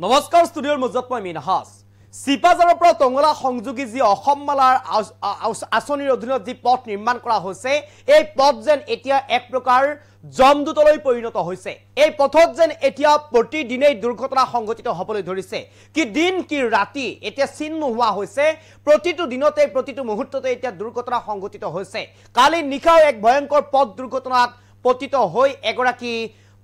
নমস্কাৰ ষ্টুডিঅ'ৰ মজত মই মিনহাস সিপাজাৰৰ পৰা টংগলা সংযোগী যি অসমমালাৰ আঁচনিৰ অধীনত যি পথ নিৰ্মাণ কৰা হৈছে এই পথ যেন এতিয়া এক প্ৰকাৰ জমদূতলৈ পৰিণত হৈছে এই পথত যেন এতিয়া প্ৰতিদিনেই দুৰ্ঘটনা সংঘটিত হ'বলৈ ধৰিছে কি দিন কি ৰাতি এতিয়া চিন নোহোৱা হৈছে প্ৰতিটো দিনতে প্ৰতিটো মুহূৰ্ততে এতিয়া দুৰ্ঘটনা সংঘটিত হৈছে কালি নিশাও এক ভয়ংকৰ পথ দুৰ্ঘটনাত পতিত হৈ এগৰাকী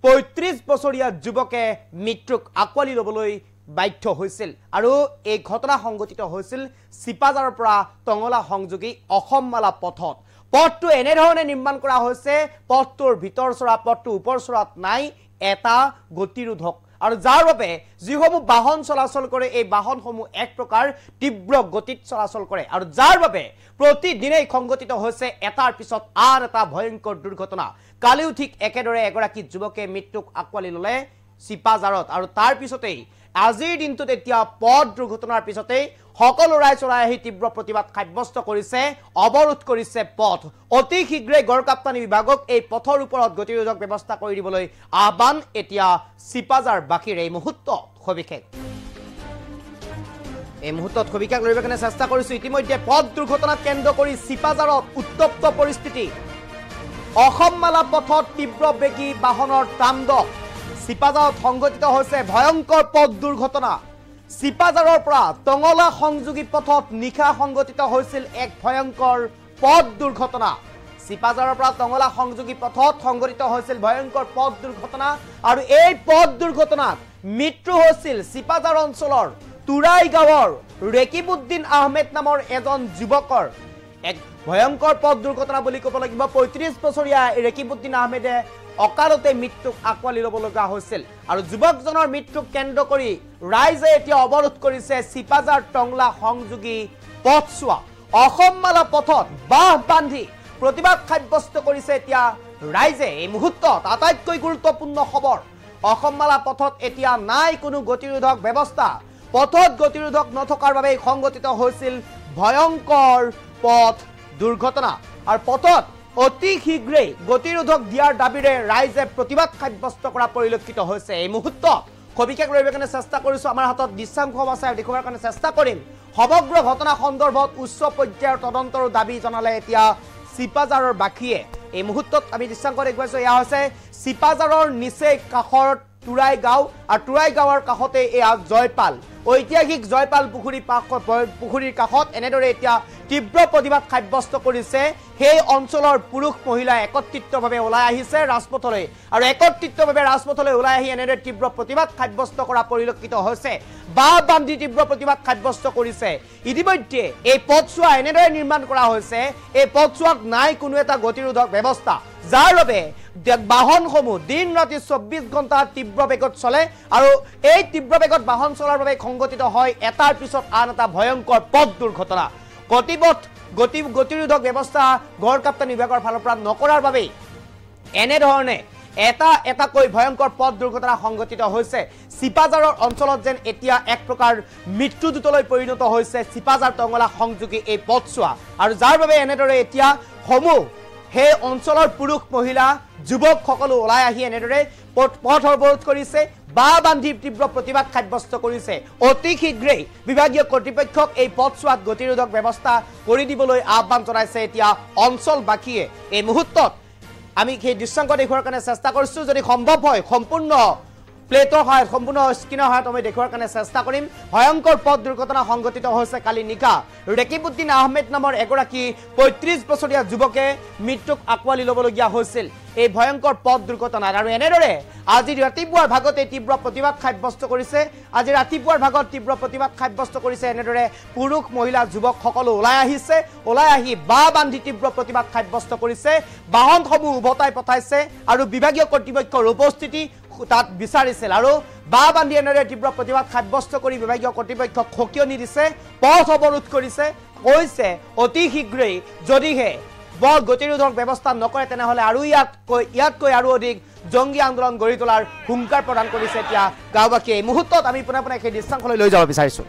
৩৫ বছৰীয়া যুৱকে মৃত্যুক আকোৱালি ল'বলৈ বাধ্য হৈছিল আৰু এই ঘটনা সংঘটিত হৈছিল সিপাজাৰৰ পৰা টংগলা সংযোগী অসমমালা পথত পথটো এনে ধৰণে নিৰ্মাণ কৰা হৈছে পথটোৰ ভিতৰ চৰা পথটো ওপৰ চৰাত নাই এটা গতিৰোধক আৰু যাৰ বাবে যিসমূহ বাহন চলাচল কৰে এই বাহনসমূহ এক প্ৰকাৰ তীব্ৰ গতিত চলাচল কৰে আৰু যাৰ বাবে প্ৰতিদিনেই সংঘটিত হৈছে এটাৰ পিছত আন এটা ভয়ংকৰ দুৰ্ঘটনা কালিও ঠিক একেদৰে এগৰাকী যুৱকে মৃত্যুক আকোৱালি ল'লে সিপাজাৰত আৰু তাৰ পিছতেই আজিৰ দিনটোত এতিয়া পথ দুৰ্ঘটনাৰ পিছতেই সকলো ৰাইজ আহি তীব্ৰ প্ৰতিবাদ সাব্যস্ত কৰিছে অৱৰোধ কৰিছে পথ অতি শীঘ্ৰেই গড়কাপ্তানি বিভাগক এই পথৰ ওপৰত গতিৰোধক ব্যৱস্থা কৰি দিবলৈ আহ্বান এতিয়া সিপাজাৰ বাকীৰ এই মুহূৰ্তত সবিশেষ লৰিবৰ কাৰণে চেষ্টা কৰিছো ইতিমধ্যে পথ দুৰ্ঘটনাক কেন্দ্ৰ কৰি সিপাজাৰত উত্তপ্ত পৰিস্থিতি অসমমালা পথত তীব্ৰ বেগী বাহনৰ তাণ্ডৱ সিপাজাৰত সংঘটিত হৈছে ভয়ংকৰ পথ দুৰ্ঘটনা সিপাজাৰৰ পৰা টংগলা সংযোগী পথত নিশা সংঘটিত হৈছিল এক ভয়ংকৰ পথ দুৰ্ঘটনা সিপাজাৰৰ পৰা টংগলা সংযোগী পথত সংঘটিত হৈছিল ভয়ংকৰ পথ দুৰ্ঘটনা আৰু এই পথ দুৰ্ঘটনাত মৃত্যু হৈছিল সিপাজাৰ অঞ্চলৰ তুৰাই গাঁৱৰ ৰেকিবউদ্দিন আহমেদ নামৰ এজন যুৱকৰ এক ভয়ংকৰ পথ দুৰ্ঘটনা বুলি ক'ব লাগিব ৩৫ বছৰীয়া ৰেকিবউদ্দিন আহমেদে অকালতে মৃত্যুক আকোৱালি ল'ব লগা হৈছিল আৰু যুৱকজনৰ মৃত্যুক কেন্দ্ৰ কৰি ৰাইজে এতিয়া অৱৰোধ কৰিছে সিপাজাৰ টংগলা সংযোগী পথছোৱা অসমমালা পথত বাহ বান্ধি প্ৰতিবাদ সাব্যস্ত কৰিছে এতিয়া ৰাইজে এই মুহূৰ্তত আটাইতকৈ গুৰুত্বপূৰ্ণ খবৰ অসমমালা পথত এতিয়া নাই কোনো গতিৰোধক ব্যৱস্থা পথত গতিৰোধক নথকাৰ বাবে সংঘটিত হৈছিল ভয়ংকৰ পথ দুৰ্ঘটনা আৰু পথত অতি শীঘ্ৰেই গতিৰোধক দিয়াৰ দাবীৰে ৰাইজে প্ৰতিবাদ সাব্যস্ত কৰা পৰিলক্ষিত হৈছে এই মুহূৰ্তত সবিশেষ লৰিবৰ কাৰণে চেষ্টা কৰিছো আমাৰ হাতত দৃশ্যাংশ আছে দেখুৱাৰ কাৰণে চেষ্টা কৰিম সমগ্ৰ ঘটনা সন্দৰ্ভত উচ্চ পৰ্যায়ৰ তদন্তৰ দাবী জনালে এতিয়া সিপাজাৰৰ বাকীয়ে এই মুহূৰ্তত আমি দৃশ্যাংশ দেখুৱাইছো এয়া হৈছে সিপাজাৰৰ নিচে কাষৰ তুৰাই গাঁও আৰু তুৰাই গাঁৱৰ কাষতে এয়া জয়পাল ঐতিহাসিক জয়পাল পুখুৰীৰ কাষত এনেদৰে এতিয়া তীব্ৰ প্ৰতিবাদ সাব্যস্ত কৰিছে সেই অঞ্চলৰ পুৰুষ মহিলা একত্ৰিতভাৱে ওলাই আহিছে ৰাজপথলৈ আৰু একত্ৰিতভাৱে ৰাজপথলৈ ওলাই আহি এনেদৰে তীব্ৰ প্ৰতিবাদ সাব্যস্ত কৰা পৰিলক্ষিত হৈছে বাহ বান্ধি তীব্ৰ প্ৰতিবাদ সাব্যস্ত কৰিছে ইতিমধ্যে এই পথছোৱা এনেদৰে নিৰ্মাণ কৰা হৈছে এই পথছোৱাত নাই কোনো এটা গতিৰোধক ব্যৱস্থা যাৰ বাবে বাহনসমূহ দিন ৰাতি ২৪ ঘণ্টা তীব্ৰ বেগত চলে আৰু এই তীব্ৰ বেগত বাহন চলাৰ বাবে সংঘটিত হয় এটাৰ পিছত আন এটা ভয়ংকৰ পথ দুৰ্ঘটনা গতিৰোধক ব্যৱস্থা গড়কাপ্তানি বিভাগৰ ফালৰ পৰা নকৰাৰ বাবে এনেধৰণে এটাকৈ ভয়ংকৰ পথ দুৰ্ঘটনা সংঘটিত হৈছে সিপাজাৰৰ অঞ্চলত যেন এতিয়া এক প্ৰকাৰ মৃত্যুদূতলৈ পৰিণত হৈছে সিপাজাৰ টংগলা সংযোগী এই পথছোৱা আৰু যাৰ বাবে এনেদৰে এতিয়া সেই অঞ্চলৰ পুৰুষ মহিলা যুৱক সকলো ওলাই আহি এনেদৰে পথ অৱৰোধ কৰিছে বাহ বান্ধি তীব্ৰ প্ৰতিবাদ সাব্যস্ত কৰিছে অতি শীঘ্ৰেই বিভাগীয় কৰ্তৃপক্ষক এই পথছোৱাত গতিৰোধক ব্যৱস্থা কৰি দিবলৈ আহ্বান জনাইছে এতিয়া অঞ্চলবাসীয়ে এই মুহূৰ্তত আমি সেই দৃশ্যাংশ দেখুৱাৰ কাৰণে চেষ্টা কৰিছো যদি সম্ভৱ হয় সম্পূৰ্ণ প্লেটৰ সহায়ত সম্পূৰ্ণ স্ক্ৰীনৰ সহায়ত আমি দেখুৱাৰ কাৰণে চেষ্টা কৰিম ভয়ংকৰ পথ দুৰ্ঘটনা সংঘটিত হৈছে কালি নিশা ৰেকিবউদ্দিন আহমেদ নামৰ এগৰাকী ৩৫ বছৰীয়া যুৱকে মৃত্যুক আকোৱালি ল'বলগীয়া হৈছিল এই ভয়ংকৰ পথ দুৰ্ঘটনাত আৰু এনেদৰে আজি ৰাতিপুৱাৰ ভাগতে তীব্ৰ প্ৰতিবাদ সাব্যস্ত কৰিছে এনেদৰে পুৰুষ মহিলা যুৱক সকলো ওলাই আহি বাহ বান্ধি তীব্ৰ প্ৰতিবাদ সাব্যস্ত কৰিছে বাহনসমূহ উভতাই পঠাইছে আৰু বিভাগীয় কৰ্তৃপক্ষৰ উপস্থিতি তাত বিচাৰিছিল আৰু বাহ বান্ধি এনেদৰে তীব্ৰ প্ৰতিবাদ সাব্যস্ত কৰি বিভাগীয় কৰ্তৃপক্ষক সকিয়নি দিছে পথ অৱৰোধ কৰিছে কৈছে অতি শীঘ্ৰেই যদিহে গতিৰোধক ব্যৱস্থা নকৰে তেনেহ'লে আৰু ইয়াতকৈ আৰু অধিক জংগী আন্দোলন গঢ়ি তোলাৰ হুংকাৰ প্ৰদান কৰিছে এতিয়া গাঁওবাসীয়ে এই মুহূৰ্তত আমি পুনৰ সেই দৃশ্যাংশলৈ লৈ যাব বিচাৰিছো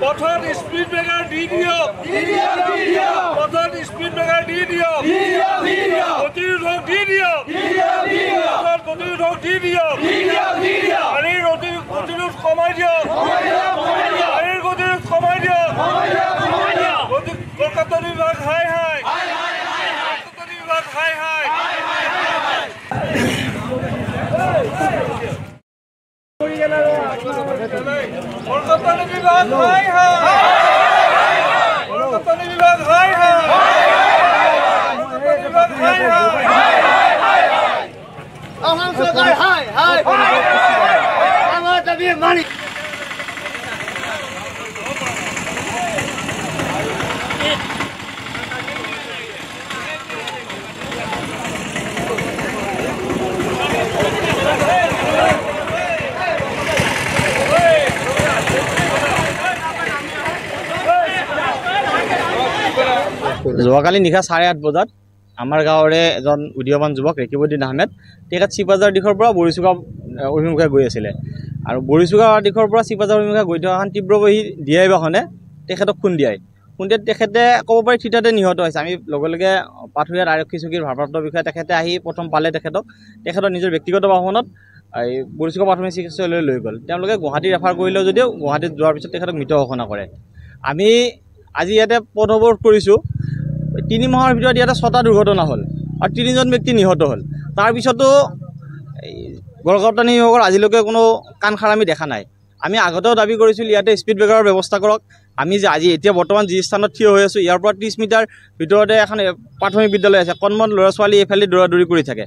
পথত স্পীড ব্ৰেকাৰ দি দিয়ক পথত স্পীড ব্ৰেকাৰ দি দিয়ক গতিৰোধক দি দিয়ক পথত গতিৰোধক দি দিয়ক গাড়ীৰ গতিৰোধ কমাই দিয়ক গাড়ীৰ গতিৰোধ কমাই দিয়ক কলকাতা বিভাগ হাই হাই কলকাতা বিভাগ হাই হাই কলকাতা বিভাগ হাই হাই কলকাতা বিভাগ হাই হাই বিভাগ হাই হাই আমার সরকার হাই হাই আমার দাবি মানি যোৱাকালি নিশা 8:30 বজাত আমাৰ গাঁৱৰে এজন উদীয়মান যুৱক ৰেকিবুদ্দিন আহমেদ তেখেত চিপাজাৰ দিশৰ পৰা বৰিচুগা অভিমুখে গৈ আছিলে আৰু বৰিচুগা দিশৰ পৰা চিপাজাৰ অভিমুখে গৈ থকা এখন তীব্ৰবেগী ডিআই বাহনে তেখেতক খুন্দিয়ায় তেখেতে ক'ব পাৰি থিতাতে নিহত হৈছে। আমি লগে লগে পাথৰীয়াত আৰক্ষী চকীৰ ভাৰপ্ৰাপ্ত বিষয়া তেখেতে আহি প্ৰথম পালে তেখেতৰ নিজৰ ব্যক্তিগত বাহনত এই বৰিচুগা প্ৰাথমিক চিকিৎসালয়লৈ লৈ গ'ল। তেওঁলোকে গুৱাহাটী ৰেফাৰ কৰিলেও যদিও গুৱাহাটীত যোৱাৰ পিছত তেখেতক মৃত ঘোষণা কৰে। আমি আজি ইয়াতে পথ অৱৰোধ কৰিছোঁ। 3 মাহৰ ভিতৰত ইয়াতে 6টা দুৰ্ঘটনা হ'ল আৰু 3জন ব্যক্তি নিহত হ'ল। তাৰপিছতো গড়গাঁওতানী বিভাগৰ আজিলৈকে কোনো কাণ সাৰ আমি দেখা নাই। আমি আগতেও দাবী কৰিছিলোঁ ইয়াতে স্পীড ব্ৰেকাৰৰ ব্যৱস্থা কৰক। আমি যে আজি এতিয়া বৰ্তমান যি স্থানত থিয় হৈ আছোঁ ইয়াৰ পৰা 30 মিটাৰ ভিতৰতে এখন প্ৰাথমিক বিদ্যালয় আছে। কণমন ল'ৰা ছোৱালী এইফালে দৌৰা-দৌৰি কৰি থাকে।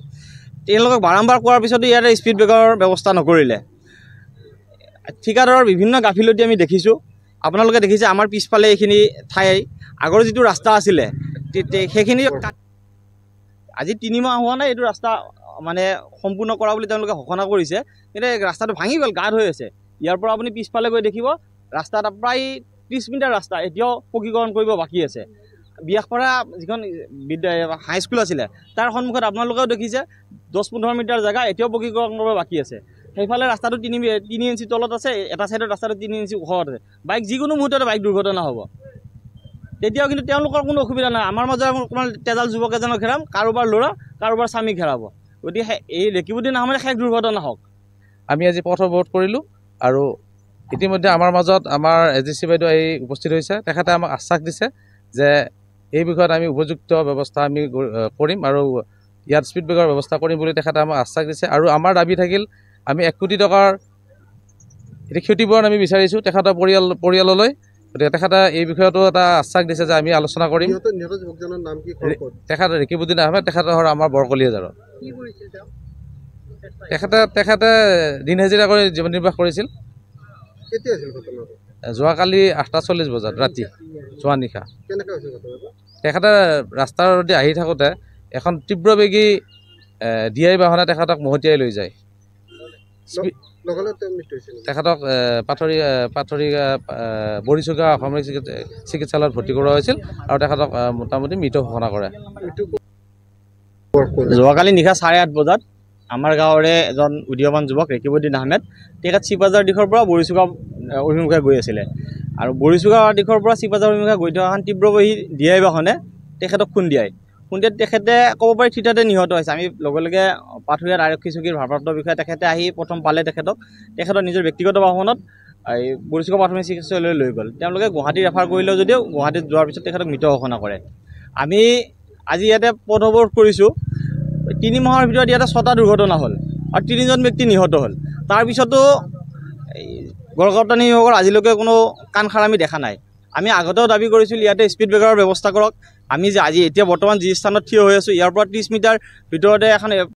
তেওঁলোকক বাৰম্বাৰ কোৱাৰ পিছতো ইয়াতে স্পীড ব্ৰেকাৰৰ ব্যৱস্থা নকৰিলে। ঠিকাদাৰৰ বিভিন্ন গাফিলতি আমি দেখিছোঁ। আপোনালোকে দেখিছে আমাৰ পিছফালে এইখিনি ঠাই আগৰ যিটো ৰাস্তা আছিলে সেইখিনি আজি 3 মাহ হোৱা নাই এইটো ৰাস্তা মানে সম্পূৰ্ণ কৰা বুলি তেওঁলোকে ঘোষণা কৰিছে, কিন্তু ৰাস্তাটো ভাঙি গ'ল, গাঁত হৈ আছে। ইয়াৰ পৰা আপুনি পিছফালে গৈ দেখিব ৰাস্তাত প্ৰায় 30 মিটাৰ ৰাস্তা এতিয়াও পকীকৰণ কৰিব বাকী আছে। বিয়াখপাৰা যিখন হাইস্কুল আছিলে তাৰ সন্মুখত আপোনালোকেও দেখিছে 10-15 মিটাৰ জেগা এতিয়াও পকীকৰণ কৰিব বাকী আছে। সেইফালে ৰাস্তাটো 3 ইঞ্চি তলত আছে, এটা ছাইডত ৰাস্তাটো 3 ইঞ্চি ওখত আছে। বাইক যিকোনো মুহূৰ্ততে বাইক দুৰ্ঘটনা হ'ব। তেতিয়াও কিন্তু তেওঁলোকৰ কোনো অসুবিধা নাই। আমাৰ মাজত অকণমান তেজাল যুৱক এজনক ঘেৰাম, কাৰোবাৰ ল'ৰা কাৰোবাৰ স্বামী ঘেৰাব। গতিকে এই ৰেকিবুদ্দিন আহমেদ শেষ দুৰ্ঘটনা হওক। আমি আজি পথ অৱৰোধ কৰিলোঁ আৰু ইতিমধ্যে আমাৰ মাজত আমাৰ এজিচি বাইদেউ আহি উপস্থিত হৈছে। তেখেতে আমাক আশ্বাস দিছে যে এই বিষয়ত আমি উপযুক্ত ব্যৱস্থা আমি কৰিম আৰু ইয়াত স্পীড ব্ৰেকাৰ ব্যৱস্থা কৰিম বুলি তেখেতে আমাক আশ্বাস দিছে। আৰু আমাৰ দাবী থাকিল আমি 1 কোটি টকাৰ ক্ষতিপূৰণ আমি বিচাৰিছোঁ তেখেতৰ পৰিয়াললৈ। গতিকে তেখেতে এই বিষয়তো এটা আশ্বাস দিছে যে আমি আলোচনা কৰিম। তেখেত ৰেকিবুদ্দিন আহমেদ, তেখেতৰ আমাৰ বৰকলিয়াজাৰৰ। তেখেতে দিন হাজিৰা কৰি জীৱন নিৰ্বাহ কৰিছিল। যোৱাকালি 8:40 বজাত ৰাতি যোৱা নিশা তেখেতে ৰাস্তাৰ আহি থাকোঁতে এখন তীব্ৰবেগী ডিআই বাহনে তেখেতক মহতিয়াই লৈ যায়। তেখেতক পাথৰী বৰিচুগা অসামৰিক চিকিৎসালয়ত ভৰ্তি কৰোৱা হৈছিল আৰু তেখেতক মোটামুটি মৃত ঘোষণা কৰে। যোৱাকালি নিশা 8:30 বজাত আমাৰ গাঁৱৰে এজন উদীয়মান যুৱক ৰেকিবুদ্দিন আহমেদ তেখেত চিপাজাৰ দিশৰ পৰা বৰিচুগা অভিমুখে গৈ আছিলে আৰু বৰিচুগা দিশৰ পৰা চিপাজাৰ অভিমুখে গৈ থকা এখন তীব্ৰবেগী ডিআই বাহনে তেখেতক খুন্দিয়ায় তেখেতে ক'ব পাৰি থিতাতে নিহত হৈছে। আমি লগে লগে পাথৰীয়াত আৰক্ষী চকীৰ ভাৰপ্ৰাপ্ত বিষয়া তেখেতে আহি প্ৰথম পালে তেখেতৰ নিজৰ ব্যক্তিগত বাহনত এই বৰিচুগা প্ৰাথমিক চিকিৎসালয়লৈ লৈ গ'ল। তেওঁলোকে গুৱাহাটী ৰেফাৰ কৰিলেও যদিও গুৱাহাটীত যোৱাৰ পিছত তেখেতক মৃত ঘোষণা কৰে। আমি আজি ইয়াতে পথ অৱৰোধ কৰিছোঁ। 3 মাহৰ ভিতৰত ইয়াতে 6টা দুৰ্ঘটনা হ'ল আৰু 3জন ব্যক্তি নিহত হ'ল। তাৰপিছতো গড়গাঁওতানী বিভাগৰ আজিলৈকে কোনো কাণ সাৰ আমি দেখা নাই। আমি আগতেও দাবী কৰিছিলোঁ ইয়াতে স্পীড ব্ৰেকাৰৰ ব্যৱস্থা কৰক। আমি যে আজি এতিয়া বৰ্তমান যি স্থানত থিয় হৈ আছোঁ ইয়াৰ পৰা 30 মিটাৰ ভিতৰতে এখন